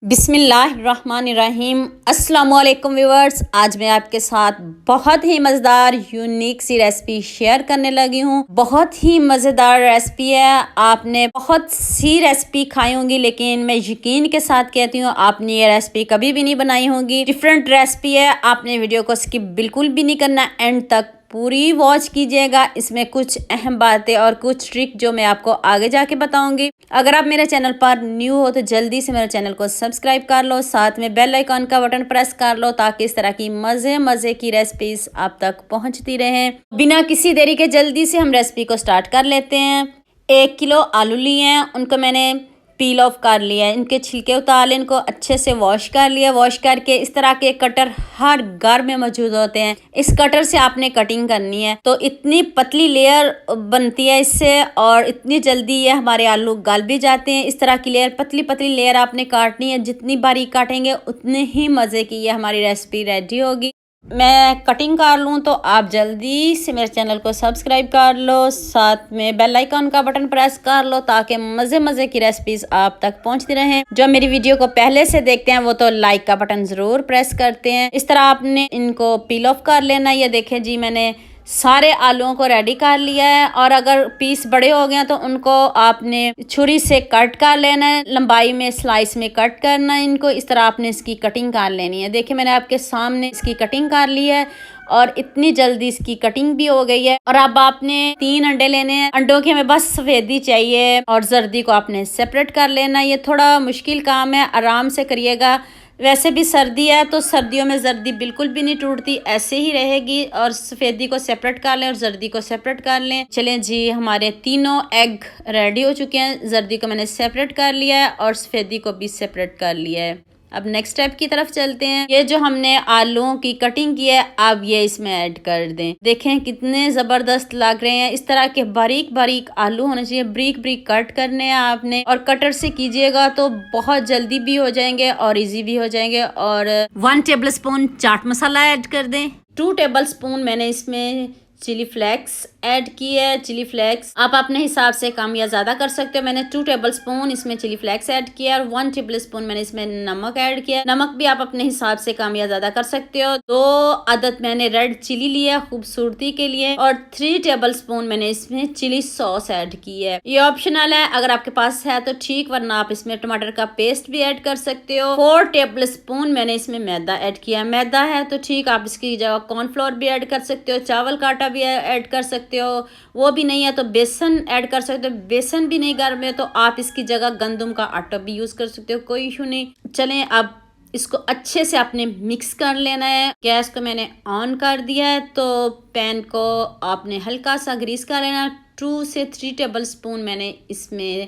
बिस्मिल्लाहिर्रहमानिर्रहीम। अस्सलामुअलैकुम व्यूअर्स, आज मैं आपके साथ बहुत ही मज़ेदार यूनिक सी रेसिपी शेयर करने लगी हूँ। बहुत ही मज़ेदार रेसिपी है। आपने बहुत सी रेसिपी खाई होंगी, लेकिन मैं यकीन के साथ कहती हूँ आपने ये रेसिपी कभी भी नहीं बनाई होगी। डिफरेंट रेसिपी है। आपने वीडियो को स्किप बिल्कुल भी नहीं करना, एंड तक पूरी वॉच कीजिएगा। इसमें कुछ अहम बातें और कुछ ट्रिक जो मैं आपको आगे जाके बताऊंगी। अगर आप मेरे चैनल पर न्यू हो तो जल्दी से मेरे चैनल को सब्सक्राइब कर लो, साथ में बेल आइकॉन का बटन प्रेस कर लो, ताकि इस तरह की मज़े की रेसिपीज आप तक पहुंचती रहें। बिना किसी देरी के जल्दी से हम रेसिपी को स्टार्ट कर लेते हैं। 1 किलो आलू लिए हैं, उनको मैंने पील ऑफ कर लिया है, इनके छिलके उतार लें, इनको अच्छे से वॉश कर लिया। वॉश करके इस तरह के कटर हर घर में मौजूद होते हैं। इस कटर से आपने कटिंग करनी है, तो इतनी पतली लेयर बनती है इससे, और इतनी जल्दी ये हमारे आलू गल भी जाते हैं। इस तरह की लेयर, पतली पतली लेयर आपने काटनी है। जितनी बारीक काटेंगे उतने ही मज़े की ये हमारी रेसिपी रेडी होगी। मैं कटिंग कर लूँ तो आप जल्दी से मेरे चैनल को सब्सक्राइब कर लो, साथ में बेल आइकॉन का बटन प्रेस कर लो, ताकि मज़े की रेसिपीज आप तक पहुंचती रहें। जो मेरी वीडियो को पहले से देखते हैं वो तो लाइक का बटन ज़रूर प्रेस करते हैं। इस तरह आपने इनको पील ऑफ कर लेना। ये देखें जी, मैंने सारे आलूओं को रेडी कर लिया है, और अगर पीस बड़े हो गए तो उनको आपने छुरी से कट कर लेना है। लंबाई में स्लाइस में कट करना है इनको। इस तरह आपने इसकी कटिंग कर लेनी है। देखिए, मैंने आपके सामने इसकी कटिंग कर ली है, और इतनी जल्दी इसकी कटिंग भी हो गई है। और अब आपने 3 अंडे लेने हैं। अंडों के हमें बस सफेदी चाहिए, और जर्दी को आपने सेपरेट कर लेना। ये थोड़ा मुश्किल काम है, आराम से करिएगा। वैसे भी सर्दी है, तो सर्दियों में जर्दी बिल्कुल भी नहीं टूटती, ऐसे ही रहेगी। और सफ़ेदी को सेपरेट कर लें और जर्दी को सेपरेट कर लें। चलें जी, हमारे तीनों एग रेडी हो चुके हैं। जर्दी को मैंने सेपरेट कर लिया है और सफ़ेदी को भी सेपरेट कर लिया है। अब नेक्स्ट स्टेप की तरफ चलते हैं। ये जो हमने आलूओं की कटिंग की है, अब ये इसमें ऐड कर दें। देखें कितने ज़बरदस्त लग रहे हैं। इस तरह के बारीक आलू होने चाहिए, ब्रीक कट करने हैं आपने, और कटर से कीजिएगा तो बहुत जल्दी भी हो जाएंगे और इजी भी हो जाएंगे। और 1 table spoon chaat masala add कर दें। 2 टेबल स्पून मैंने इसमें चिली फ्लेक्स ऐड की है। चिली फ्लेक्स आप अपने हिसाब से कम या ज़्यादा कर सकते हो। मैंने 2 टेबल स्पून इसमें चिली फ्लेक्स ऐड किया, और 1 टेबल स्पून मैंने इसमें नमक ऐड किया। नमक भी आप अपने हिसाब से कम या ज़्यादा कर सकते हो। 2 अदद मैंने रेड चिली लिया खूबसूरती के लिए, और 3 टेबल स्पून मैंने इसमें चिली सॉस ऐड की है। ये ऑप्शनल है, अगर आपके पास है तो ठीक, वरना आप इसमें टमाटर का पेस्ट भी ऐड कर सकते हो। 4 टेबल स्पून मैंने इसमें मैदा ऐड किया। मैदा है तो ठीक, आप इसकी जगह कॉर्नफ्लोर भी ऐड कर सकते हो, चावल का आटा भी ऐड कर सकते हो। वो भी नहीं है तो बेसन ऐड कर सकते हो। बेसन भी नहीं घर में तो आप इसकी जगह गंदम का आटा भी यूज कर सकते हो, कोई इशू नहीं। चलें, अब इसको अच्छे से आपने मिक्स कर लेना है। गैस को मैंने ऑन कर दिया है, तो पैन को आपने हल्का सा ग्रीस कर लेना। 2 से 3 टेबल स्पून मैंने इसमें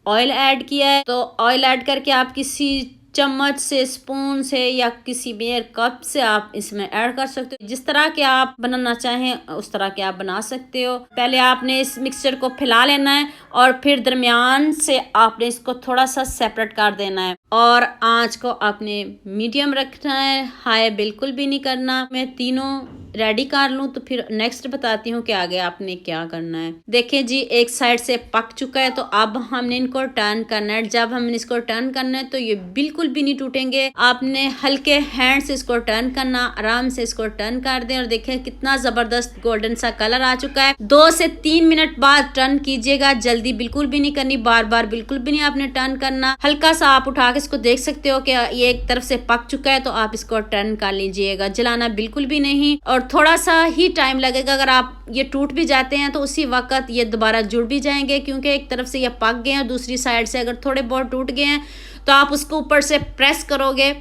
ऑयल ऐड किया है। तो ऑयल ऐड करके आप किसी चम्मच से, स्पून से, या किसी मेयर कप से आप इसमें ऐड कर सकते हो। जिस तरह के आप बनाना चाहें उस तरह के आप बना सकते हो। पहले आपने इस मिक्सचर को फैला लेना है, और फिर दरमियान से आपने इसको थोड़ा सा सेपरेट कर देना है, और आंच को आपने मीडियम रखना है, हाई बिल्कुल भी नहीं करना। मैं तीनों रेडी कर लूँ तो फिर नेक्स्ट बताती हूँ कि आगे आपने क्या करना है। देखिए जी, एक साइड से पक चुका है, तो अब हमने इनको टर्न करना है। जब हमने इसको टर्न करना है तो ये बिल्कुल भी नहीं टूटेंगे। आपने हल्के हैंड से इसको टर्न करना, आराम से इसको टर्न कर दें। और देखें कितना जबरदस्त गोल्डन सा कलर आ चुका है। 2 से 3 मिनट बाद टर्न कीजिएगा, जल्दी बिल्कुल भी नहीं करनी, बार बिल्कुल भी नहीं आपने टर्न करना। हल्का सा आप उठा के इसको देख सकते हो कि ये एक तरफ से पक चुका है, तो आप इसको टर्न कर लीजिएगा, जलाना बिल्कुल भी नहीं। और थोड़ा सा ही टाइम लगेगा। अगर आप ये टूट भी जाते हैं तो उसी वक्त ये दोबारा जुड़ भी जाएंगे, क्योंकि एक तरफ से ये पक गए हैं, दूसरी साइड से अगर थोड़े बहुत टूट गए हैं तो आप उसको ऊपर से प्रेस करोगे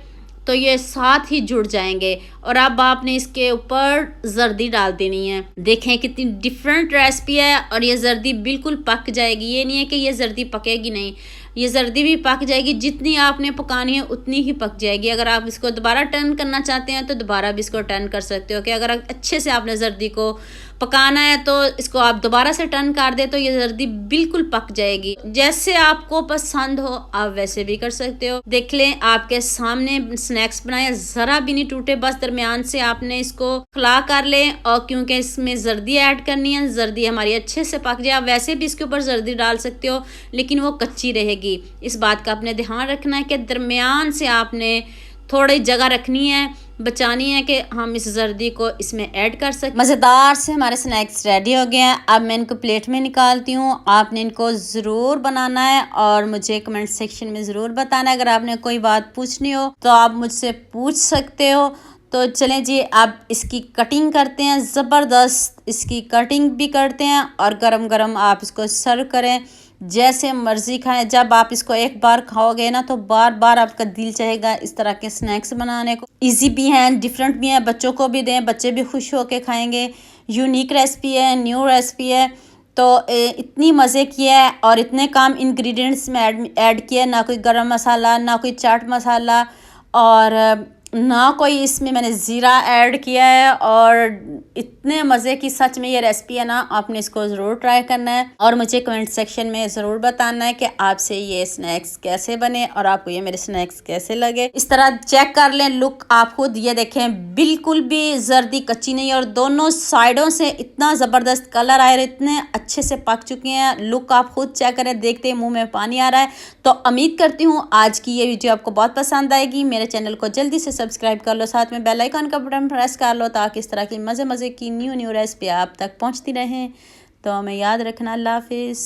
तो ये साथ ही जुड़ जाएंगे। और अब आपने इसके ऊपर जर्दी डाल देनी है। देखें कितनी डिफरेंट रेसिपी है, और ये जर्दी बिल्कुल पक जाएगी। ये नहीं है कि ये जर्दी पकेगी नहीं, ये जर्दी भी पक जाएगी। जितनी आपने पकानी है उतनी ही पक जाएगी। अगर आप इसको दोबारा टर्न करना चाहते हैं तो दोबारा भी इसको टर्न कर सकते हो, कि अगर अच्छे से आपने जर्दी को पकाना है तो इसको आप दोबारा से टर्न कर दे तो ये जर्दी बिल्कुल पक जाएगी। जैसे आपको पसंद हो आप वैसे भी कर सकते हो। देख लें आपके सामने स्नैक्स बनाए, जरा भी नहीं टूटे, बस दरमियान से आपने इसको खिला कर लें। और क्योंकि इसमें जर्दी ऐड करनी है, जर्दी हमारी अच्छे से पक जाए। आप वैसे भी इसके ऊपर जर्दी डाल सकते हो लेकिन वो कच्ची रहेगी। इस बात का आपने ध्यान रखना है कि दरमियान से आपने थोड़ी जगह रखनी है, बचानी है कि हम इस जर्दी को इसमें ऐड कर सकें। मज़ेदार से हमारे स्नैक्स रेडी हो गए हैं। अब मैं इनको प्लेट में निकालती हूँ। आपने इनको ज़रूर बनाना है और मुझे कमेंट सेक्शन में ज़रूर बताना है। अगर आपने कोई बात पूछनी हो तो आप मुझसे पूछ सकते हो। तो चलें जी, अब इसकी कटिंग करते हैं। ज़बरदस्त इसकी कटिंग भी करते हैं और गरम गरम आप इसको सर्व करें, जैसे मर्ज़ी खाएं। जब आप इसको एक बार खाओगे ना तो बार बार आपका दिल चाहेगा इस तरह के स्नैक्स बनाने को। इजी भी हैं, डिफरेंट भी हैं, बच्चों को भी दें, बच्चे भी खुश होके खाएंगे। यूनिक रेसिपी है, न्यू रेसिपी है। तो इतनी मज़े की है और इतने कम इंग्रेडिएंट्स में ऐड किया, ना कोई गरम मसाला, ना कोई चाट मसाला और ना कोई इसमें मैंने ज़ीरा ऐड किया है। और इतने मज़े की सच में ये रेसिपी है ना, आपने इसको ज़रूर ट्राई करना है और मुझे कमेंट सेक्शन में ज़रूर बताना है कि आपसे ये स्नैक्स कैसे बने और आपको ये मेरे स्नैक्स कैसे लगे। इस तरह चेक कर लें लुक आप खुद, ये देखें बिल्कुल भी जर्दी कच्ची नहीं और दोनों साइडों से इतना ज़बरदस्त कलर आए, इतने अच्छे से पक चुके हैं। लुक आप खुद चेक करें, देखते ही मुँह में पानी आ रहा है। तो उम्मीद करती हूँ आज की ये वीडियो आपको बहुत पसंद आएगी। मेरे चैनल को जल्दी से सब्सक्राइब कर लो, साथ में बेल आइकन का बटन प्रेस कर लो ताकि इस तरह की मज़े की न्यू रेसिपी आप तक पहुंचती रहें। तो हमें याद रखना। अल्लाह हाफिज़।